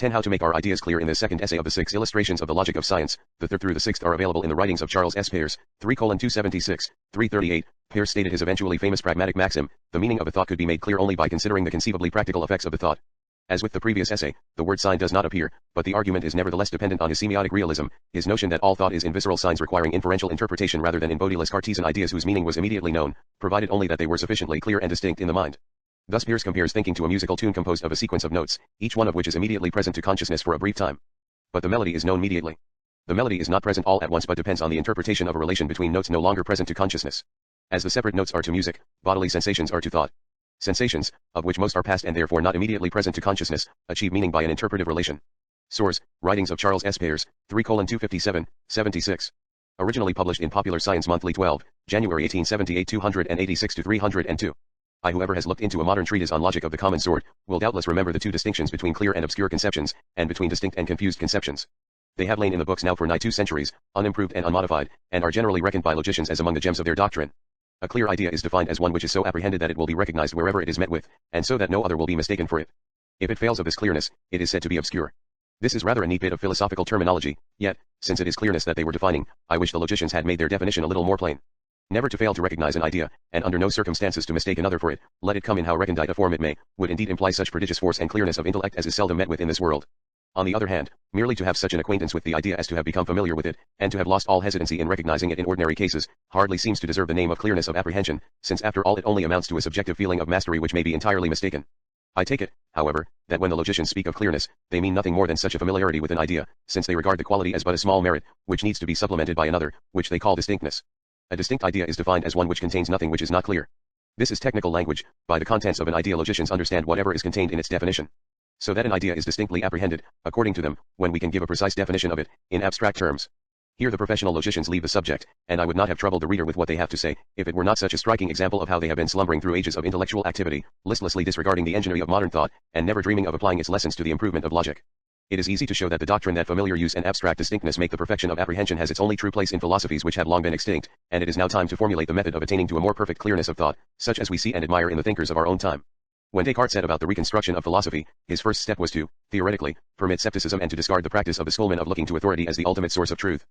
10. How to make our ideas clear. In the second essay of the 6 illustrations of the logic of science, the third through the sixth are available in the writings of Charles S. Peirce, 3:276, 338. Peirce stated his eventually famous pragmatic maxim: the meaning of a thought could be made clear only by considering the conceivably practical effects of the thought. As with the previous essay, the word sign does not appear, but the argument is nevertheless dependent on his semiotic realism, his notion that all thought is in visceral signs requiring inferential interpretation rather than in bodiless Cartesian ideas whose meaning was immediately known, provided only that they were sufficiently clear and distinct in the mind. Thus Peirce compares thinking to a musical tune composed of a sequence of notes, each one of which is immediately present to consciousness for a brief time. But the melody is known immediately. The melody is not present all at once but depends on the interpretation of a relation between notes no longer present to consciousness. As the separate notes are to music, bodily sensations are to thought. Sensations, of which most are past and therefore not immediately present to consciousness, achieve meaning by an interpretive relation. Source: Writings of Charles S. Peirce, 3:257, 76. Originally published in Popular Science Monthly 12, January 1878, 286-302. Whoever has looked into a modern treatise on logic of the common sort, will doubtless remember the two distinctions between clear and obscure conceptions, and between distinct and confused conceptions. They have lain in the books now for nigh 2 centuries, unimproved and unmodified, and are generally reckoned by logicians as among the gems of their doctrine. A clear idea is defined as one which is so apprehended that it will be recognized wherever it is met with, and so that no other will be mistaken for it. If it fails of this clearness, it is said to be obscure. This is rather a neat bit of philosophical terminology, yet, since it is clearness that they were defining, I wish the logicians had made their definition a little more plain. Never to fail to recognize an idea, and under no circumstances to mistake another for it, let it come in how recondite a form it may, would indeed imply such prodigious force and clearness of intellect as is seldom met with in this world. On the other hand, merely to have such an acquaintance with the idea as to have become familiar with it, and to have lost all hesitancy in recognizing it in ordinary cases, hardly seems to deserve the name of clearness of apprehension, since after all it only amounts to a subjective feeling of mastery which may be entirely mistaken. I take it, however, that when the logicians speak of clearness, they mean nothing more than such a familiarity with an idea, since they regard the quality as but a small merit, which needs to be supplemented by another, which they call distinctness. A distinct idea is defined as one which contains nothing which is not clear. This is technical language. By the contents of an idea logicians understand whatever is contained in its definition. So that an idea is distinctly apprehended, according to them, when we can give a precise definition of it, in abstract terms. Here the professional logicians leave the subject, and I would not have troubled the reader with what they have to say, if it were not such a striking example of how they have been slumbering through ages of intellectual activity, listlessly disregarding the enginery of modern thought, and never dreaming of applying its lessons to the improvement of logic. It is easy to show that the doctrine that familiar use and abstract distinctness make the perfection of apprehension has its only true place in philosophies which have long been extinct, and it is now time to formulate the method of attaining to a more perfect clearness of thought, such as we see and admire in the thinkers of our own time. When Descartes set about the reconstruction of philosophy, his first step was to, theoretically, permit skepticism and to discard the practice of the schoolmen of looking to authority as the ultimate source of truth.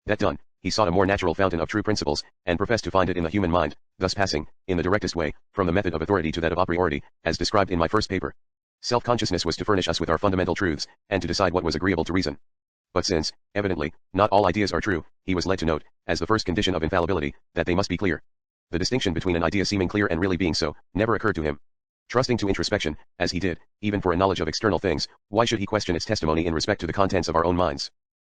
That done, he sought a more natural fountain of true principles, and professed to find it in the human mind, thus passing, in the directest way, from the method of authority to that of a priori, as described in my first paper. Self-consciousness was to furnish us with our fundamental truths, and to decide what was agreeable to reason. But since, evidently, not all ideas are true, he was led to note, as the first condition of infallibility, that they must be clear. The distinction between an idea seeming clear and really being so, never occurred to him. Trusting to introspection, as he did, even for a knowledge of external things, why should he question its testimony in respect to the contents of our own minds?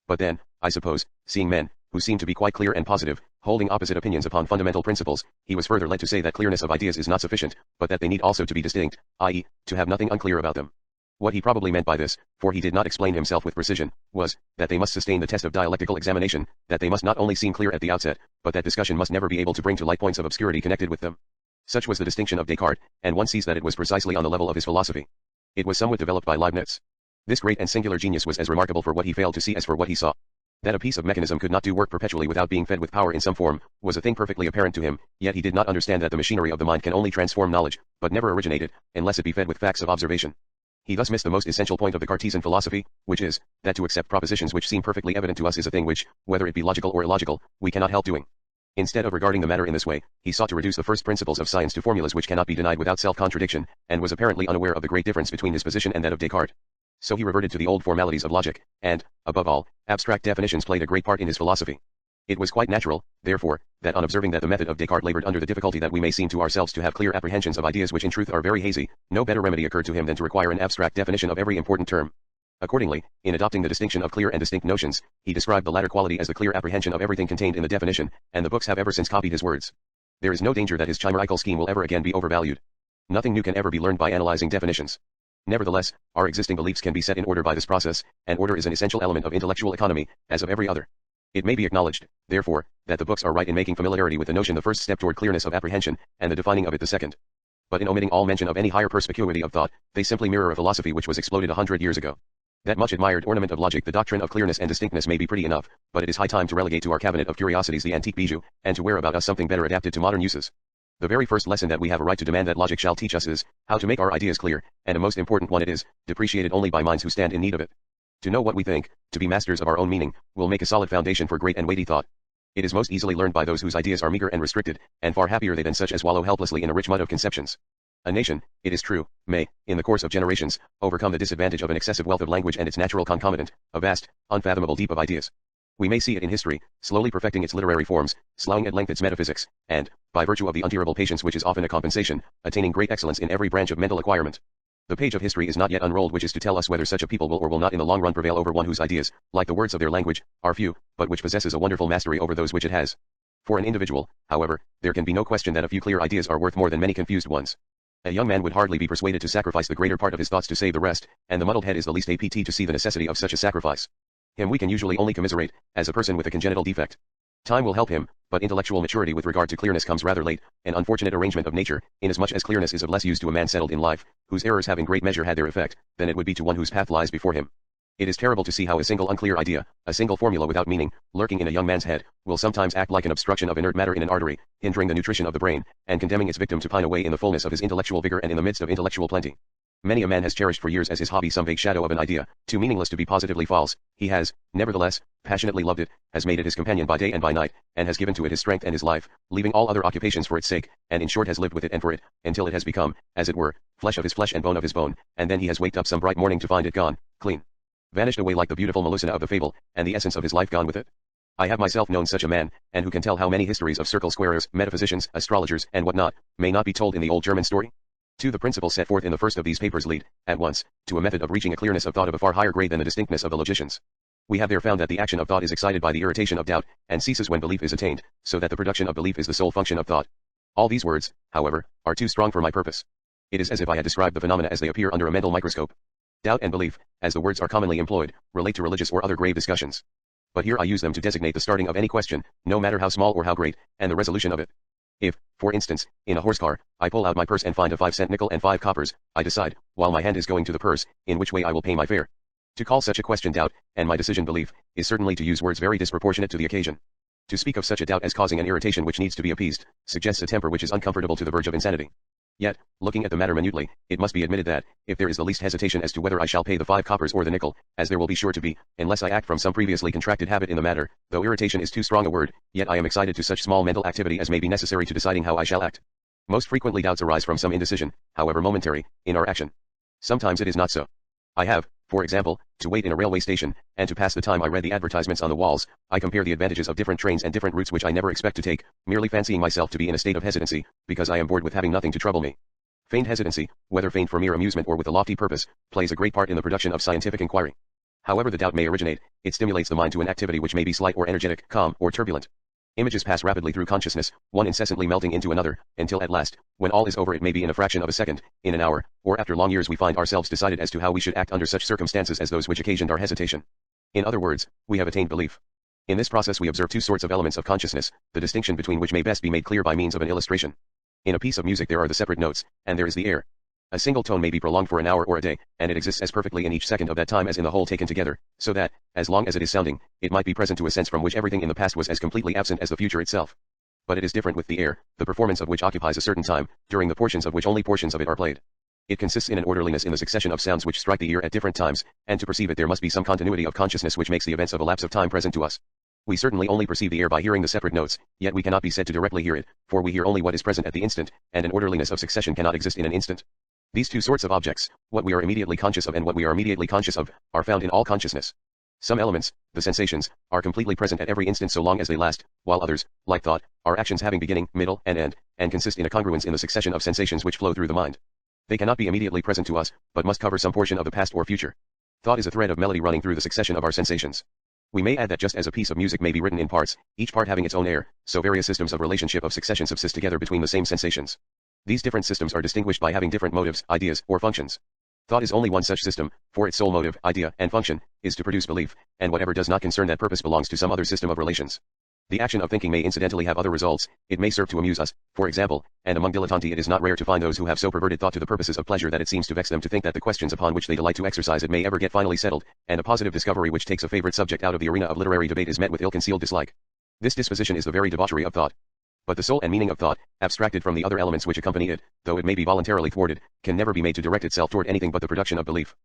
But then, I suppose, seeing men, who seem to be quite clear and positive, holding opposite opinions upon fundamental principles, he was further led to say that clearness of ideas is not sufficient, but that they need also to be distinct, i.e., to have nothing unclear about them. What he probably meant by this, for he did not explain himself with precision, was, that they must sustain the test of dialectical examination, that they must not only seem clear at the outset, but that discussion must never be able to bring to light points of obscurity connected with them. Such was the distinction of Descartes, and one sees that it was precisely on the level of his philosophy. It was somewhat developed by Leibniz. This great and singular genius was as remarkable for what he failed to see as for what he saw. That a piece of mechanism could not do work perpetually without being fed with power in some form, was a thing perfectly apparent to him, yet he did not understand that the machinery of the mind can only transform knowledge, but never originate it, unless it be fed with facts of observation. He thus missed the most essential point of the Cartesian philosophy, which is, that to accept propositions which seem perfectly evident to us is a thing which, whether it be logical or illogical, we cannot help doing. Instead of regarding the matter in this way, he sought to reduce the first principles of science to formulas which cannot be denied without self-contradiction, and was apparently unaware of the great difference between his position and that of Descartes. So he reverted to the old formalities of logic, and, above all, abstract definitions played a great part in his philosophy. It was quite natural, therefore, that on observing that the method of Descartes labored under the difficulty that we may seem to ourselves to have clear apprehensions of ideas which in truth are very hazy, no better remedy occurred to him than to require an abstract definition of every important term. Accordingly, in adopting the distinction of clear and distinct notions, he described the latter quality as the clear apprehension of everything contained in the definition, and the books have ever since copied his words. There is no danger that his chimerical scheme will ever again be overvalued. Nothing new can ever be learned by analyzing definitions. Nevertheless, our existing beliefs can be set in order by this process, and order is an essential element of intellectual economy, as of every other. It may be acknowledged, therefore, that the books are right in making familiarity with the notion the first step toward clearness of apprehension, and the defining of it the second. But in omitting all mention of any higher perspicuity of thought, they simply mirror a philosophy which was exploded 100 years ago. That much admired ornament of logic, the doctrine of clearness and distinctness, may be pretty enough, but it is high time to relegate to our cabinet of curiosities the antique bijou, and to wear about us something better adapted to modern uses. The very first lesson that we have a right to demand that logic shall teach us is, how to make our ideas clear, and a most important one it is, depreciated only by minds who stand in need of it. To know what we think, to be masters of our own meaning, will make a solid foundation for great and weighty thought. It is most easily learned by those whose ideas are meager and restricted, and far happier they than such as wallow helplessly in a rich mud of conceptions. A nation, it is true, may, in the course of generations, overcome the disadvantage of an excessive wealth of language and its natural concomitant, a vast, unfathomable deep of ideas. We may see it in history, slowly perfecting its literary forms, sloughing at length its metaphysics, and, by virtue of the untearable patience which is often a compensation, attaining great excellence in every branch of mental acquirement. The page of history is not yet unrolled which is to tell us whether such a people will or will not in the long run prevail over one whose ideas, like the words of their language, are few, but which possesses a wonderful mastery over those which it has. For an individual, however, there can be no question that a few clear ideas are worth more than many confused ones. A young man would hardly be persuaded to sacrifice the greater part of his thoughts to save the rest, and the muddled head is the least apt to see the necessity of such a sacrifice. Him we can usually only commiserate, as a person with a congenital defect. Time will help him, but intellectual maturity with regard to clearness comes rather late, an unfortunate arrangement of nature, inasmuch as clearness is of less use to a man settled in life, whose errors have in great measure had their effect, than it would be to one whose path lies before him. It is terrible to see how a single unclear idea, a single formula without meaning, lurking in a young man's head, will sometimes act like an obstruction of inert matter in an artery, hindering the nutrition of the brain, and condemning its victim to pine away in the fullness of his intellectual vigor and in the midst of intellectual plenty. Many a man has cherished for years as his hobby some vague shadow of an idea, too meaningless to be positively false. He has, nevertheless, passionately loved it, has made it his companion by day and by night, and has given to it his strength and his life, leaving all other occupations for its sake, and in short has lived with it and for it, until it has become, as it were, flesh of his flesh and bone of his bone, and then he has waked up some bright morning to find it gone, clean, vanished away like the beautiful Melusina of the fable, and the essence of his life gone with it. I have myself known such a man, and who can tell how many histories of circle squarers, metaphysicians, astrologers, and what not, may not be told in the old German story? To the principles set forth in the first of these papers lead, at once, to a method of reaching a clearness of thought of a far higher grade than the distinctness of the logicians. We have there found that the action of thought is excited by the irritation of doubt, and ceases when belief is attained, so that the production of belief is the sole function of thought. All these words, however, are too strong for my purpose. It is as if I had described the phenomena as they appear under a mental microscope. Doubt and belief, as the words are commonly employed, relate to religious or other grave discussions. But here I use them to designate the starting of any question, no matter how small or how great, and the resolution of it. If, for instance, in a horse car, I pull out my purse and find a 5-cent nickel and 5 coppers, I decide, while my hand is going to the purse, in which way I will pay my fare. To call such a question doubt, and my decision belief, is certainly to use words very disproportionate to the occasion. To speak of such a doubt as causing an irritation which needs to be appeased, suggests a temper which is uncomfortable to the verge of insanity. Yet, looking at the matter minutely, it must be admitted that, if there is the least hesitation as to whether I shall pay the 5 coppers or the nickel, as there will be sure to be, unless I act from some previously contracted habit in the matter, though irritation is too strong a word, yet I am excited to such small mental activity as may be necessary to deciding how I shall act. Most frequently doubts arise from some indecision, however momentary, in our action. Sometimes it is not so. I have, for example, to wait in a railway station, and to pass the time I read the advertisements on the walls. I compare the advantages of different trains and different routes which I never expect to take, merely fancying myself to be in a state of hesitancy, because I am bored with having nothing to trouble me. Feigned hesitancy, whether feigned for mere amusement or with a lofty purpose, plays a great part in the production of scientific inquiry. However the doubt may originate, it stimulates the mind to an activity which may be slight or energetic, calm or turbulent. Images pass rapidly through consciousness, one incessantly melting into another, until at last, when all is over it may be in a fraction of a second, in an hour, or after long years we find ourselves decided as to how we should act under such circumstances as those which occasioned our hesitation. In other words, we have attained belief. In this process we observe two sorts of elements of consciousness, the distinction between which may best be made clear by means of an illustration. In a piece of music there are the separate notes, and there is the air. A single tone may be prolonged for an hour or a day, and it exists as perfectly in each second of that time as in the whole taken together, so that, as long as it is sounding, it might be present to a sense from which everything in the past was as completely absent as the future itself. But it is different with the air, the performance of which occupies a certain time, during the portions of which only portions of it are played. It consists in an orderliness in the succession of sounds which strike the ear at different times, and to perceive it there must be some continuity of consciousness which makes the events of a lapse of time present to us. We certainly only perceive the air by hearing the separate notes, yet we cannot be said to directly hear it, for we hear only what is present at the instant, and an orderliness of succession cannot exist in an instant. These two sorts of objects, what we are immediately conscious of and what we are immediately conscious of, are found in all consciousness. Some elements, the sensations, are completely present at every instant so long as they last, while others, like thought, are actions having beginning, middle, and end, and consist in a congruence in the succession of sensations which flow through the mind. They cannot be immediately present to us, but must cover some portion of the past or future. Thought is a thread of melody running through the succession of our sensations. We may add that just as a piece of music may be written in parts, each part having its own air, so various systems of relationship of succession subsist together between the same sensations. These different systems are distinguished by having different motives, ideas, or functions. Thought is only one such system, for its sole motive, idea, and function, is to produce belief, and whatever does not concern that purpose belongs to some other system of relations. The action of thinking may incidentally have other results, it may serve to amuse us, for example, and among dilettanti it is not rare to find those who have so perverted thought to the purposes of pleasure that it seems to vex them to think that the questions upon which they delight to exercise it may ever get finally settled, and a positive discovery which takes a favorite subject out of the arena of literary debate is met with ill-concealed dislike. This disposition is the very debauchery of thought. But the soul and meaning of thought, abstracted from the other elements which accompany it, though it may be voluntarily thwarted, can never be made to direct itself toward anything but the production of belief.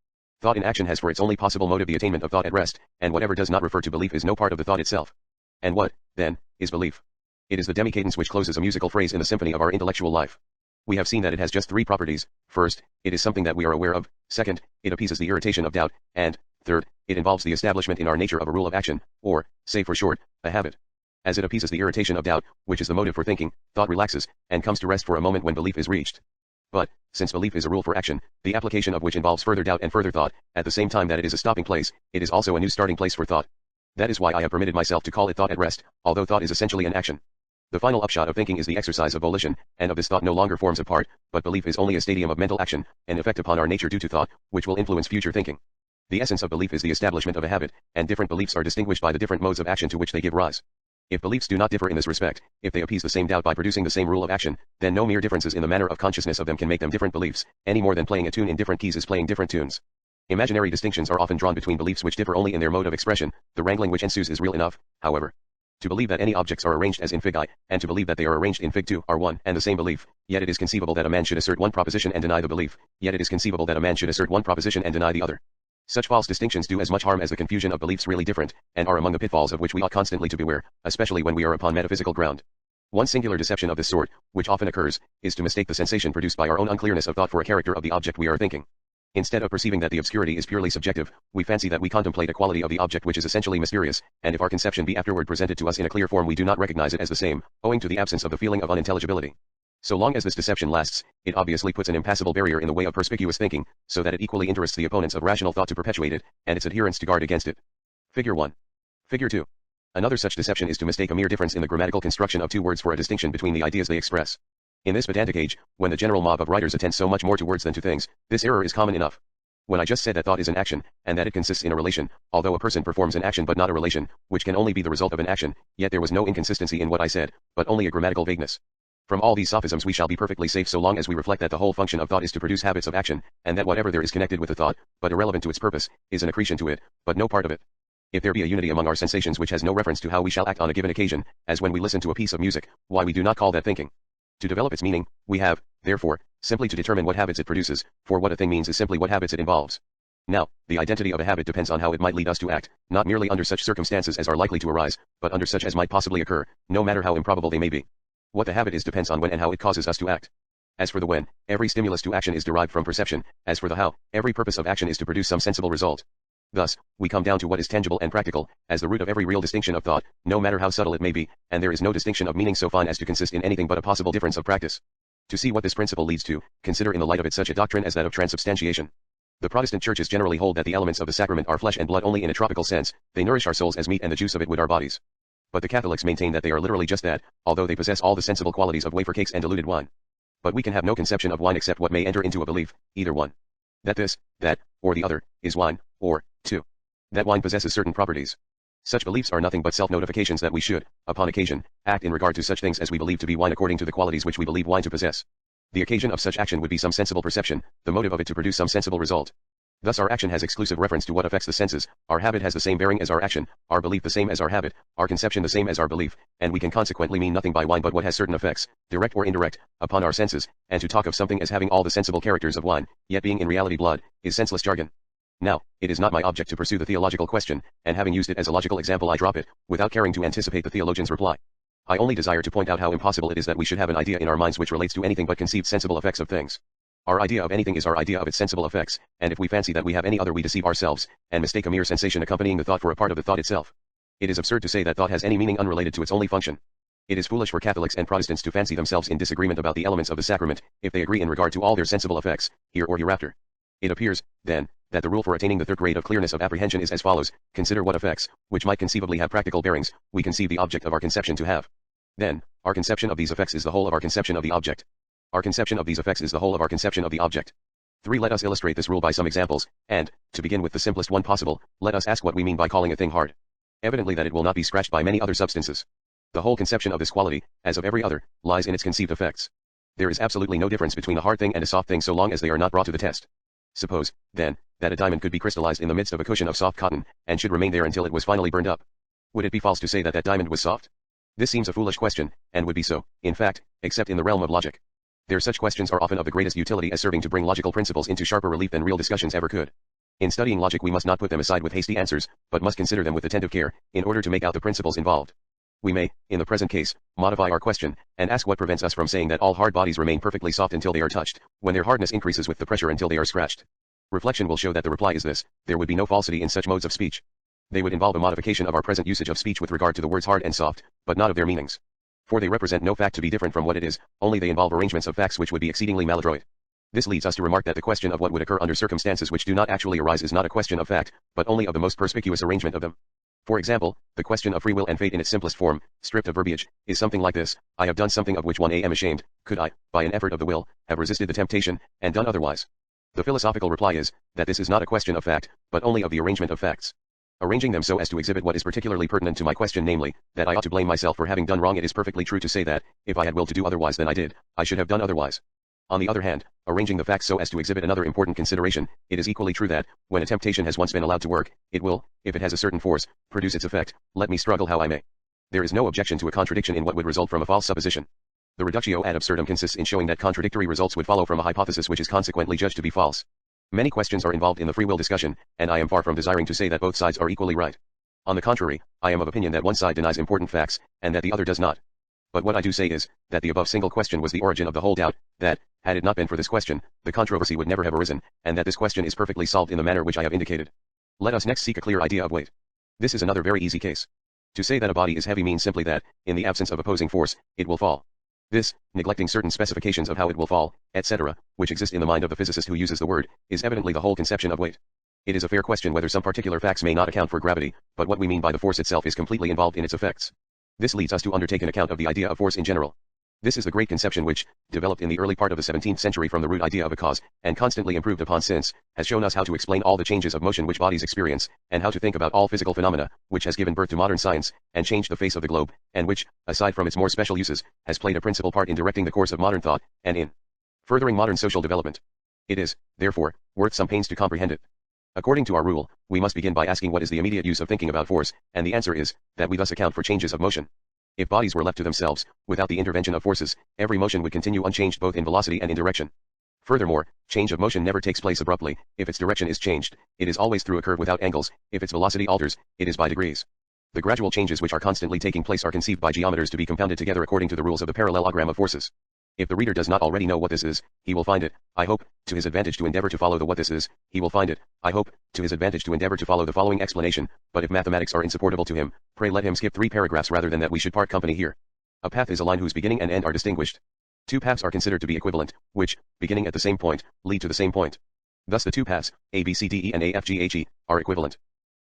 Thought in action has for its only possible motive the attainment of thought at rest, and whatever does not refer to belief is no part of the thought itself. And what, then, is belief? It is the demicadence which closes a musical phrase in the symphony of our intellectual life. We have seen that it has just three properties. First, it is something that we are aware of. Second, it appeases the irritation of doubt. And, third, it involves the establishment in our nature of a rule of action, or, say for short, a habit. As it appeases the irritation of doubt, which is the motive for thinking, thought relaxes, and comes to rest for a moment when belief is reached. But, since belief is a rule for action, the application of which involves further doubt and further thought, at the same time that it is a stopping place, it is also a new starting place for thought. That is why I have permitted myself to call it thought at rest, although thought is essentially an action. The final upshot of thinking is the exercise of volition, and of this thought no longer forms a part, but belief is only a stadium of mental action, an effect upon our nature due to thought, which will influence future thinking. The essence of belief is the establishment of a habit, and different beliefs are distinguished by the different modes of action to which they give rise. If beliefs do not differ in this respect, if they appease the same doubt by producing the same rule of action, then no mere differences in the manner of consciousness of them can make them different beliefs, any more than playing a tune in different keys is playing different tunes. Imaginary distinctions are often drawn between beliefs which differ only in their mode of expression. The wrangling which ensues is real enough, however. To believe that any objects are arranged as in fig I, and to believe that they are arranged in fig 2 are one and the same belief, yet it is conceivable that a man should assert one proposition and deny the belief, yet it is conceivable that a man should assert one proposition and deny the other. Such false distinctions do as much harm as the confusion of beliefs really different, and are among the pitfalls of which we ought constantly to beware, especially when we are upon metaphysical ground. One singular deception of this sort, which often occurs, is to mistake the sensation produced by our own unclearness of thought for a character of the object we are thinking. Instead of perceiving that the obscurity is purely subjective, we fancy that we contemplate a quality of the object which is essentially mysterious, and if our conception be afterward presented to us in a clear form we do not recognize it as the same, owing to the absence of the feeling of unintelligibility. So long as this deception lasts, it obviously puts an impassable barrier in the way of perspicuous thinking, so that it equally interests the opponents of rational thought to perpetuate it, and its adherents to guard against it. Figure 1. Figure 2. Another such deception is to mistake a mere difference in the grammatical construction of two words for a distinction between the ideas they express. In this pedantic age, when the general mob of writers attends so much more to words than to things, this error is common enough. When I just said that thought is an action, and that it consists in a relation, although a person performs an action but not a relation, which can only be the result of an action, yet there was no inconsistency in what I said, but only a grammatical vagueness. From all these sophisms we shall be perfectly safe so long as we reflect that the whole function of thought is to produce habits of action, and that whatever there is connected with the thought, but irrelevant to its purpose, is an accretion to it, but no part of it. If there be a unity among our sensations which has no reference to how we shall act on a given occasion, as when we listen to a piece of music, why we do not call that thinking. To develop its meaning, we have, therefore, simply to determine what habits it produces, for what a thing means is simply what habits it involves. Now, the identity of a habit depends on how it might lead us to act, not merely under such circumstances as are likely to arise, but under such as might possibly occur, no matter how improbable they may be. What the habit is depends on when and how it causes us to act. As for the when, every stimulus to action is derived from perception, as for the how, every purpose of action is to produce some sensible result. Thus, we come down to what is tangible and practical, as the root of every real distinction of thought, no matter how subtle it may be, and there is no distinction of meaning so fine as to consist in anything but a possible difference of practice. To see what this principle leads to, consider in the light of it such a doctrine as that of transubstantiation. The Protestant churches generally hold that the elements of the sacrament are flesh and blood only in a tropical sense, they nourish our souls as meat and the juice of it would our bodies. But the Catholics maintain that they are literally just that, although they possess all the sensible qualities of wafer cakes and diluted wine. But we can have no conception of wine except what may enter into a belief, either one. That this, that, or the other, is wine, or, 2. That wine possesses certain properties. Such beliefs are nothing but self-notifications that we should, upon occasion, act in regard to such things as we believe to be wine according to the qualities which we believe wine to possess. The occasion of such action would be some sensible perception, the motive of it to produce some sensible result. Thus our action has exclusive reference to what affects the senses, our habit has the same bearing as our action, our belief the same as our habit, our conception the same as our belief, and we can consequently mean nothing by wine but what has certain effects, direct or indirect, upon our senses, and to talk of something as having all the sensible characters of wine, yet being in reality blood, is senseless jargon. Now, it is not my object to pursue the theological question, and having used it as a logical example I drop it, without caring to anticipate the theologian's reply. I only desire to point out how impossible it is that we should have an idea in our minds which relates to anything but conceived sensible effects of things. Our idea of anything is our idea of its sensible effects, and if we fancy that we have any other we deceive ourselves, and mistake a mere sensation accompanying the thought for a part of the thought itself. It is absurd to say that thought has any meaning unrelated to its only function. It is foolish for Catholics and Protestants to fancy themselves in disagreement about the elements of the sacrament, if they agree in regard to all their sensible effects, here or hereafter. It appears, then, that the rule for attaining the third grade of clearness of apprehension is as follows: consider what effects, which might conceivably have practical bearings, we conceive the object of our conception to have. Then, our conception of these effects is the whole of our conception of the object. Our conception of these effects is the whole of our conception of the object. 3. Let us illustrate this rule by some examples, and, to begin with the simplest one possible, let us ask what we mean by calling a thing hard. Evidently that it will not be scratched by many other substances. The whole conception of this quality, as of every other, lies in its conceived effects. There is absolutely no difference between a hard thing and a soft thing so long as they are not brought to the test. Suppose, then, that a diamond could be crystallized in the midst of a cushion of soft cotton, and should remain there until it was finally burned up. Would it be false to say that that diamond was soft? This seems a foolish question, and would be so, in fact, except in the realm of logic. Such questions are often of the greatest utility as serving to bring logical principles into sharper relief than real discussions ever could. In studying logic we must not put them aside with hasty answers, but must consider them with attentive care, in order to make out the principles involved. We may, in the present case, modify our question, and ask what prevents us from saying that all hard bodies remain perfectly soft until they are touched, when their hardness increases with the pressure until they are scratched. Reflection will show that the reply is this: there would be no falsity in such modes of speech. They would involve a modification of our present usage of speech with regard to the words hard and soft, but not of their meanings. For they represent no fact to be different from what it is, only they involve arrangements of facts which would be exceedingly maladroit. This leads us to remark that the question of what would occur under circumstances which do not actually arise is not a question of fact, but only of the most perspicuous arrangement of them. For example, the question of free will and fate in its simplest form, stripped of verbiage, is something like this: I have done something of which I am ashamed. Could I, by an effort of the will, have resisted the temptation, and done otherwise? The philosophical reply is, that this is not a question of fact, but only of the arrangement of facts. Arranging them so as to exhibit what is particularly pertinent to my question, namely, that I ought to blame myself for having done wrong, it is perfectly true to say that, if I had willed to do otherwise than I did, I should have done otherwise. On the other hand, arranging the facts so as to exhibit another important consideration, it is equally true that, when a temptation has once been allowed to work, it will, if it has a certain force, produce its effect, let me struggle how I may. There is no objection to a contradiction in what would result from a false supposition. The reductio ad absurdum consists in showing that contradictory results would follow from a hypothesis which is consequently judged to be false. Many questions are involved in the free will discussion, and I am far from desiring to say that both sides are equally right. On the contrary, I am of opinion that one side denies important facts, and that the other does not. But what I do say is, that the above single question was the origin of the whole doubt, that, had it not been for this question, the controversy would never have arisen, and that this question is perfectly solved in the manner which I have indicated. Let us next seek a clear idea of weight. This is another very easy case. To say that a body is heavy means simply that, in the absence of opposing force, it will fall. This, neglecting certain specifications of how it will fall, etc., which exist in the mind of the physicist who uses the word, is evidently the whole conception of weight. It is a fair question whether some particular facts may not account for gravity, but what we mean by the force itself is completely involved in its effects. This leads us to undertake an account of the idea of force in general. This is the great conception which, developed in the early part of the 17th century from the root idea of a cause, and constantly improved upon since, has shown us how to explain all the changes of motion which bodies experience, and how to think about all physical phenomena, which has given birth to modern science, and changed the face of the globe, and which, aside from its more special uses, has played a principal part in directing the course of modern thought, and in furthering modern social development. It is, therefore, worth some pains to comprehend it. According to our rule, we must begin by asking what is the immediate use of thinking about force, and the answer is, that we thus account for changes of motion. If bodies were left to themselves, without the intervention of forces, every motion would continue unchanged both in velocity and in direction. Furthermore, change of motion never takes place abruptly. If its direction is changed, it is always through a curve without angles. If its velocity alters, it is by degrees. The gradual changes which are constantly taking place are conceived by geometers to be compounded together according to the rules of the parallelogram of forces. If the reader does not already know what this is, he will find it, I hope, to his advantage to endeavor to follow the what this is, he will find it, I hope, to his advantage to endeavor to follow the following explanation, but if mathematics are insupportable to him, pray let him skip 3 paragraphs rather than that we should part company here. A path is a line whose beginning and end are distinguished. 2 paths are considered to be equivalent, which, beginning at the same point, lead to the same point. Thus the 2 paths, A B C D E and A F G H E, are equivalent.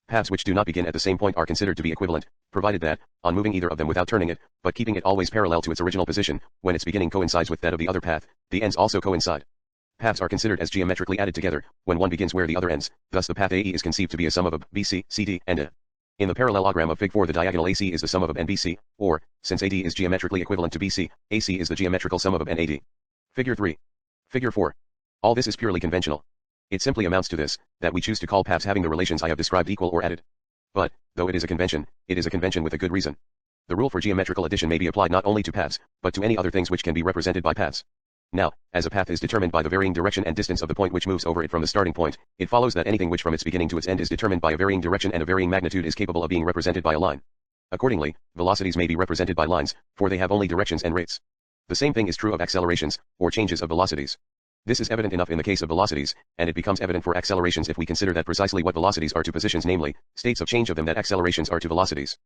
Paths which do not begin at the same point are considered to be equivalent, provided that, on moving either of them without turning it, but keeping it always parallel to its original position, when its beginning coincides with that of the other path, the ends also coincide. Paths are considered as geometrically added together, when one begins where the other ends, thus the path AE is conceived to be a sum of a, BC, CD, and A. In the parallelogram of Fig 4 the diagonal AC is the sum of A and BC, or, since AD is geometrically equivalent to BC, AC is the geometrical sum of A and AD. Figure 3. Figure 4. All this is purely conventional. It simply amounts to this, that we choose to call paths having the relations I have described equal or added. But, though it is a convention with a good reason. The rule for geometrical addition may be applied not only to paths, but to any other things which can be represented by paths. Now, as a path is determined by the varying direction and distance of the point which moves over it from the starting point, it follows that anything which from its beginning to its end is determined by a varying direction and a varying magnitude is capable of being represented by a line. Accordingly, velocities may be represented by lines, for they have only directions and rates. The same thing is true of accelerations, or changes of velocities. This is evident enough in the case of velocities, and it becomes evident for accelerations if we consider that precisely what velocities are to positions, namely, states of change of them, that accelerations are to velocities.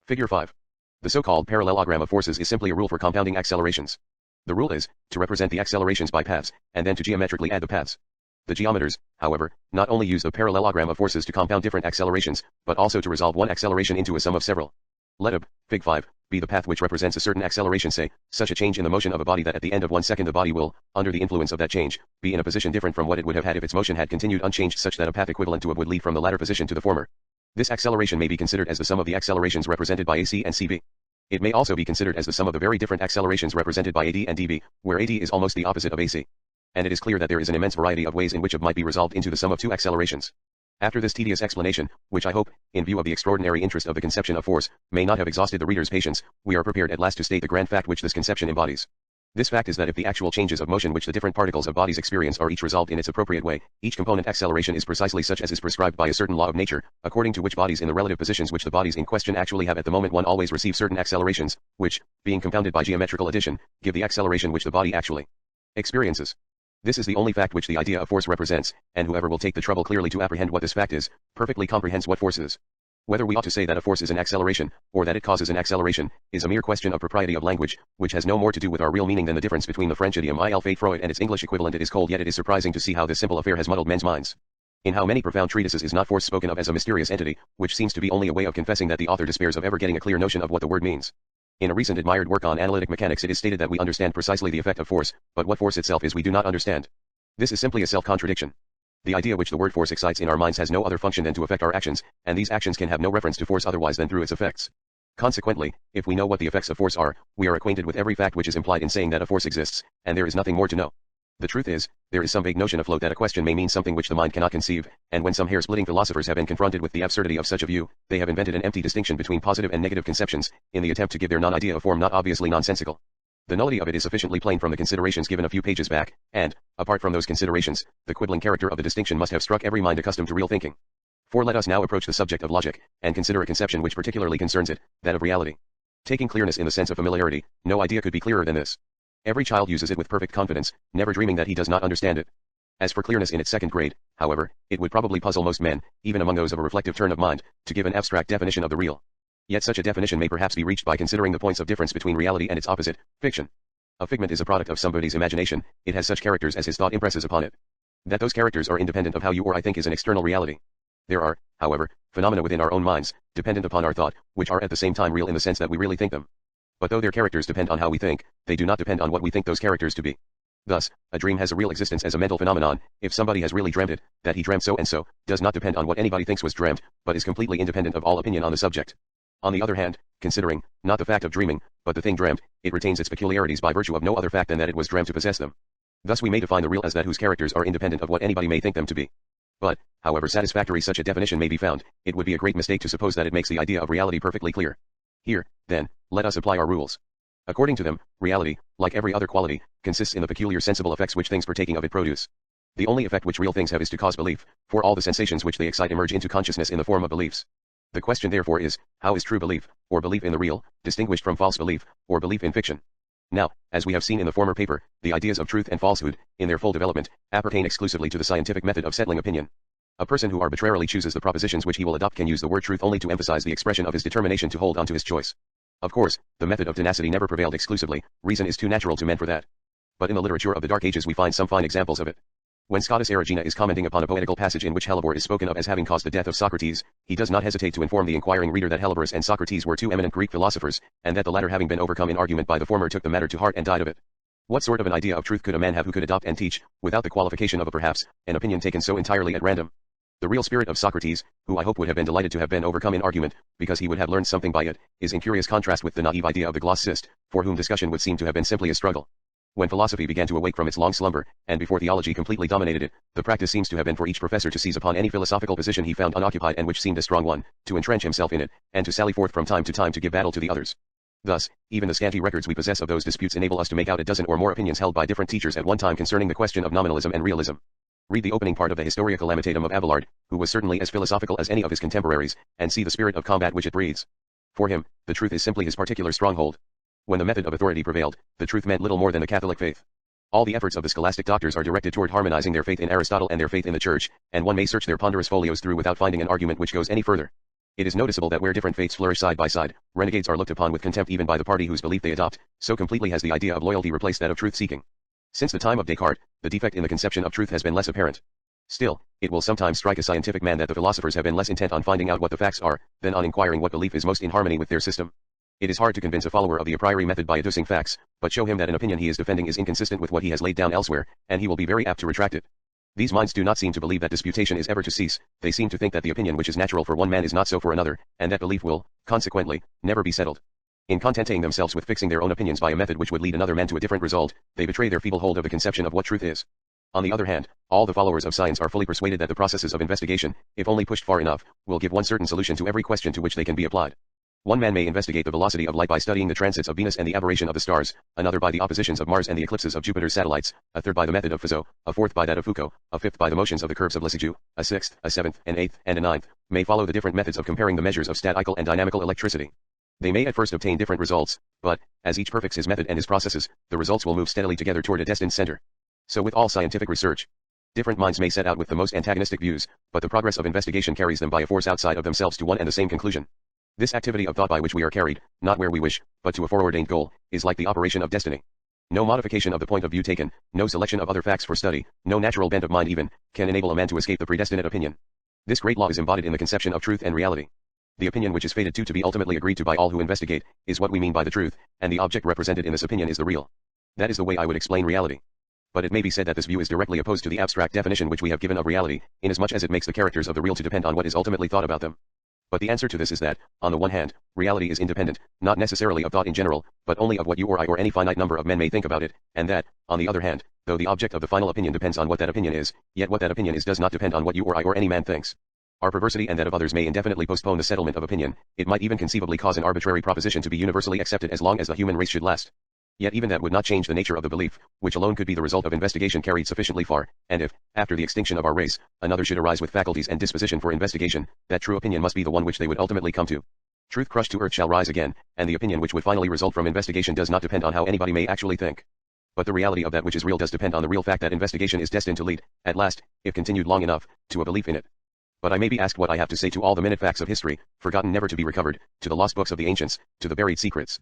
Figure 5. The so-called parallelogram of forces is simply a rule for compounding accelerations. The rule is, to represent the accelerations by paths, and then to geometrically add the paths. The geometers, however, not only use the parallelogram of forces to compound different accelerations, but also to resolve one acceleration into a sum of several. Let a, Fig 5, be the path which represents a certain acceleration, say, such a change in the motion of a body that at the end of 1 second the body will, under the influence of that change, be in a position different from what it would have had if its motion had continued unchanged, such that a path equivalent to it would lead from the latter position to the former. This acceleration may be considered as the sum of the accelerations represented by AC and CB. It may also be considered as the sum of the very different accelerations represented by AD and DB, where AD is almost the opposite of AC. And it is clear that there is an immense variety of ways in which it might be resolved into the sum of 2 accelerations. After this tedious explanation, which I hope, in view of the extraordinary interest of the conception of force, may not have exhausted the reader's patience, we are prepared at last to state the grand fact which this conception embodies. This fact is that if the actual changes of motion which the different particles of bodies experience are each resolved in its appropriate way, each component acceleration is precisely such as is prescribed by a certain law of nature, according to which bodies in the relative positions which the bodies in question actually have at the moment one always receive certain accelerations, which, being compounded by geometrical addition, give the acceleration which the body actually experiences. This is the only fact which the idea of force represents, and whoever will take the trouble clearly to apprehend what this fact is, perfectly comprehends what force is. Whether we ought to say that a force is an acceleration, or that it causes an acceleration, is a mere question of propriety of language, which has no more to do with our real meaning than the difference between the French idiom il fait froid and its English equivalent it is cold. Yet it is surprising to see how this simple affair has muddled men's minds. In how many profound treatises is not force spoken of as a mysterious entity, which seems to be only a way of confessing that the author despairs of ever getting a clear notion of what the word means. In a recent admired work on analytic mechanics it is stated that we understand precisely the effect of force, but what force itself is we do not understand. This is simply a self-contradiction. The idea which the word force excites in our minds has no other function than to affect our actions, and these actions can have no reference to force otherwise than through its effects. Consequently, if we know what the effects of force are, we are acquainted with every fact which is implied in saying that a force exists, and there is nothing more to know. The truth is, there is some vague notion afloat that a question may mean something which the mind cannot conceive, and when some hair-splitting philosophers have been confronted with the absurdity of such a view, they have invented an empty distinction between positive and negative conceptions, in the attempt to give their non-idea a form not obviously nonsensical. The nullity of it is sufficiently plain from the considerations given a few pages back, and, apart from those considerations, the quibbling character of the distinction must have struck every mind accustomed to real thinking. For let us now approach the subject of logic, and consider a conception which particularly concerns it, that of reality. Taking clearness in the sense of familiarity, no idea could be clearer than this. Every child uses it with perfect confidence, never dreaming that he does not understand it. As for clearness in its second grade, however, it would probably puzzle most men, even among those of a reflective turn of mind, to give an abstract definition of the real. Yet such a definition may perhaps be reached by considering the points of difference between reality and its opposite, fiction. A figment is a product of somebody's imagination, it has such characters as his thought impresses upon it. That those characters are independent of how you or I think is an external reality. There are, however, phenomena within our own minds, dependent upon our thought, which are at the same time real in the sense that we really think them. But though their characters depend on how we think, they do not depend on what we think those characters to be. Thus, a dream has a real existence as a mental phenomenon, if somebody has really dreamt it, that he dreamt so and so, does not depend on what anybody thinks was dreamt, but is completely independent of all opinion on the subject. On the other hand, considering, not the fact of dreaming, but the thing dreamt, it retains its peculiarities by virtue of no other fact than that it was dreamt to possess them. Thus we may define the real as that whose characters are independent of what anybody may think them to be. But, however satisfactory such a definition may be found, it would be a great mistake to suppose that it makes the idea of reality perfectly clear. Here, then, let us apply our rules. According to them, reality, like every other quality, consists in the peculiar sensible effects which things partaking of it produce. The only effect which real things have is to cause belief, for all the sensations which they excite emerge into consciousness in the form of beliefs. The question therefore is, how is true belief, or belief in the real, distinguished from false belief, or belief in fiction? Now, as we have seen in the former paper, the ideas of truth and falsehood, in their full development, appertain exclusively to the scientific method of settling opinion. A person who arbitrarily chooses the propositions which he will adopt can use the word truth only to emphasize the expression of his determination to hold on to his choice. Of course, the method of tenacity never prevailed exclusively, reason is too natural to men for that. But in the literature of the Dark Ages we find some fine examples of it. When Scotus Erigena is commenting upon a poetical passage in which hellebore is spoken of as having caused the death of Socrates, he does not hesitate to inform the inquiring reader that Hellebores and Socrates were two eminent Greek philosophers, and that the latter having been overcome in argument by the former took the matter to heart and died of it. What sort of an idea of truth could a man have who could adopt and teach, without the qualification of a perhaps, an opinion taken so entirely at random? The real spirit of Socrates, who I hope would have been delighted to have been overcome in argument, because he would have learned something by it, is in curious contrast with the naive idea of the Glossist, for whom discussion would seem to have been simply a struggle. When philosophy began to awake from its long slumber, and before theology completely dominated it, the practice seems to have been for each professor to seize upon any philosophical position he found unoccupied and which seemed a strong one, to entrench himself in it, and to sally forth from time to give battle to the others. Thus, even the scanty records we possess of those disputes enable us to make out a dozen or more opinions held by different teachers at one time concerning the question of nominalism and realism. Read the opening part of the Historia Calamitatum of Abelard, who was certainly as philosophical as any of his contemporaries, and see the spirit of combat which it breathes. For him, the truth is simply his particular stronghold. When the method of authority prevailed, the truth meant little more than the Catholic faith. All the efforts of the scholastic doctors are directed toward harmonizing their faith in Aristotle and their faith in the Church, and one may search their ponderous folios through without finding an argument which goes any further. It is noticeable that where different faiths flourish side by side, renegades are looked upon with contempt even by the party whose belief they adopt, so completely has the idea of loyalty replaced that of truth-seeking. Since the time of Descartes, the defect in the conception of truth has been less apparent. Still, it will sometimes strike a scientific man that the philosophers have been less intent on finding out what the facts are, than on inquiring what belief is most in harmony with their system. It is hard to convince a follower of the a priori method by adducing facts, but show him that an opinion he is defending is inconsistent with what he has laid down elsewhere, and he will be very apt to retract it. These minds do not seem to believe that disputation is ever to cease, they seem to think that the opinion which is natural for one man is not so for another, and that belief will, consequently, never be settled. In contenting themselves with fixing their own opinions by a method which would lead another man to a different result, they betray their feeble hold of the conception of what truth is. On the other hand, all the followers of science are fully persuaded that the processes of investigation, if only pushed far enough, will give one certain solution to every question to which they can be applied. One man may investigate the velocity of light by studying the transits of Venus and the aberration of the stars, another by the oppositions of Mars and the eclipses of Jupiter's satellites, a third by the method of Fizeau, a fourth by that of Foucault, a fifth by the motions of the curves of Lissajous, a sixth, a seventh, an eighth, and a ninth, may follow the different methods of comparing the measures of statical and dynamical electricity. They may at first obtain different results, but, as each perfects his method and his processes, the results will move steadily together toward a destined center. So with all scientific research, different minds may set out with the most antagonistic views, but the progress of investigation carries them by a force outside of themselves to one and the same conclusion. This activity of thought by which we are carried, not where we wish, but to a foreordained goal, is like the operation of destiny. No modification of the point of view taken, no selection of other facts for study, no natural bent of mind even, can enable a man to escape the predestinate opinion. This great law is embodied in the conception of truth and reality. The opinion which is fated to be ultimately agreed to by all who investigate, is what we mean by the truth, and the object represented in this opinion is the real. That is the way I would explain reality. But it may be said that this view is directly opposed to the abstract definition which we have given of reality, inasmuch as it makes the characters of the real to depend on what is ultimately thought about them. But the answer to this is that, on the one hand, reality is independent, not necessarily of thought in general, but only of what you or I or any finite number of men may think about it, and that, on the other hand, though the object of the final opinion depends on what that opinion is, yet what that opinion is does not depend on what you or I or any man thinks. Our perversity and that of others may indefinitely postpone the settlement of opinion, it might even conceivably cause an arbitrary proposition to be universally accepted as long as the human race should last. Yet even that would not change the nature of the belief, which alone could be the result of investigation carried sufficiently far, and if, after the extinction of our race, another should arise with faculties and disposition for investigation, that true opinion must be the one which they would ultimately come to. Truth crushed to earth shall rise again, and the opinion which would finally result from investigation does not depend on how anybody may actually think. But the reality of that which is real does depend on the real fact that investigation is destined to lead, at last, if continued long enough, to a belief in it. But I may be asked what I have to say to all the minute facts of history, forgotten never to be recovered, to the lost books of the ancients, to the buried secrets.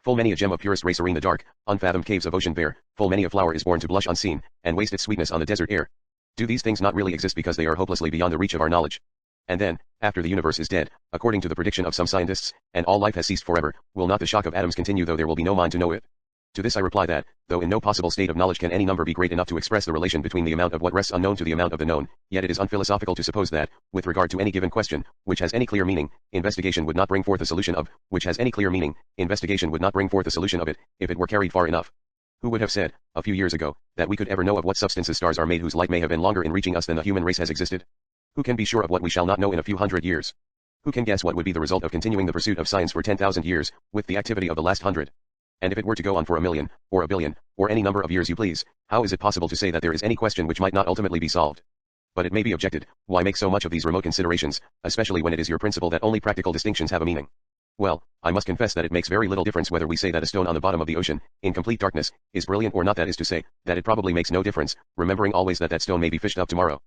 Full many a gem of purest ray serene the dark, unfathomed caves of ocean bare, full many a flower is born to blush unseen, and waste its sweetness on the desert air. Do these things not really exist because they are hopelessly beyond the reach of our knowledge? And then, after the universe is dead, according to the prediction of some scientists, and all life has ceased forever, will not the shock of atoms continue though there will be no mind to know it? To this I reply that, though in no possible state of knowledge can any number be great enough to express the relation between the amount of what rests unknown to the amount of the known, yet it is unphilosophical to suppose that, with regard to any given question, which has any clear meaning, investigation would not bring forth a solution of, which has any clear meaning, investigation would not bring forth a solution of it, if it were carried far enough. Who would have said, a few years ago, that we could ever know of what substances stars are made whose light may have been longer in reaching us than the human race has existed? Who can be sure of what we shall not know in a few hundred years? Who can guess what would be the result of continuing the pursuit of science for 10,000 years, with the activity of the last 100? And if it were to go on for 1,000,000, or 1,000,000,000, or any number of years you please, how is it possible to say that there is any question which might not ultimately be solved? But it may be objected, why make so much of these remote considerations, especially when it is your principle that only practical distinctions have a meaning? Well, I must confess that it makes very little difference whether we say that a stone on the bottom of the ocean, in complete darkness, is brilliant or not. That is to say, that it probably makes no difference, remembering always that that stone may be fished up tomorrow.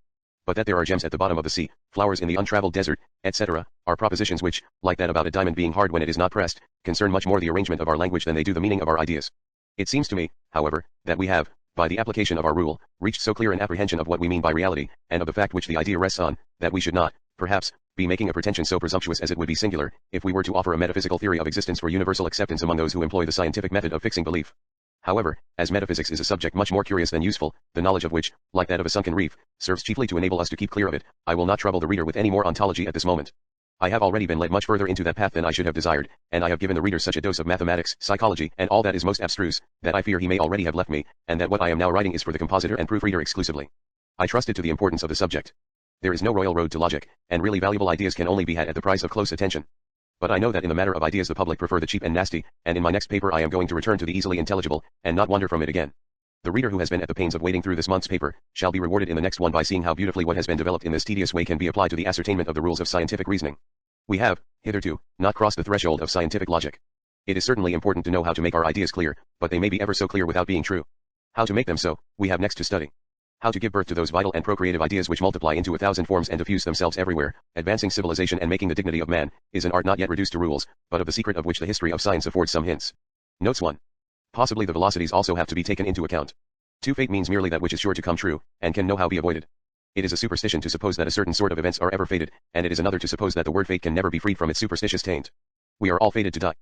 But that there are gems at the bottom of the sea, flowers in the untraveled desert, etc., are propositions which, like that about a diamond being hard when it is not pressed, concern much more the arrangement of our language than they do the meaning of our ideas. It seems to me, however, that we have, by the application of our rule, reached so clear an apprehension of what we mean by reality, and of the fact which the idea rests on, that we should not, perhaps, be making a pretension so presumptuous as it would be singular, if we were to offer a metaphysical theory of existence for universal acceptance among those who employ the scientific method of fixing belief. However, as metaphysics is a subject much more curious than useful, the knowledge of which, like that of a sunken reef, serves chiefly to enable us to keep clear of it, I will not trouble the reader with any more ontology at this moment. I have already been led much further into that path than I should have desired, and I have given the reader such a dose of mathematics, psychology, and all that is most abstruse, that I fear he may already have left me, and that what I am now writing is for the compositor and proofreader exclusively. I trusted to the importance of the subject. There is no royal road to logic, and really valuable ideas can only be had at the price of close attention. But I know that in the matter of ideas the public prefer the cheap and nasty, and in my next paper I am going to return to the easily intelligible, and not wander from it again. The reader who has been at the pains of wading through this month's paper, shall be rewarded in the next one by seeing how beautifully what has been developed in this tedious way can be applied to the ascertainment of the rules of scientific reasoning. We have, hitherto, not crossed the threshold of scientific logic. It is certainly important to know how to make our ideas clear, but they may be ever so clear without being true. How to make them so, we have next to study. How to give birth to those vital and procreative ideas which multiply into 1,000 forms and diffuse themselves everywhere, advancing civilization and making the dignity of man, is an art not yet reduced to rules, but of the secret of which the history of science affords some hints. Notes 1. Possibly the velocities also have to be taken into account. 2. Fate means merely that which is sure to come true, and can no how be avoided. It is a superstition to suppose that a certain sort of events are ever fated, and it is another to suppose that the word fate can never be freed from its superstitious taint. We are all fated to die.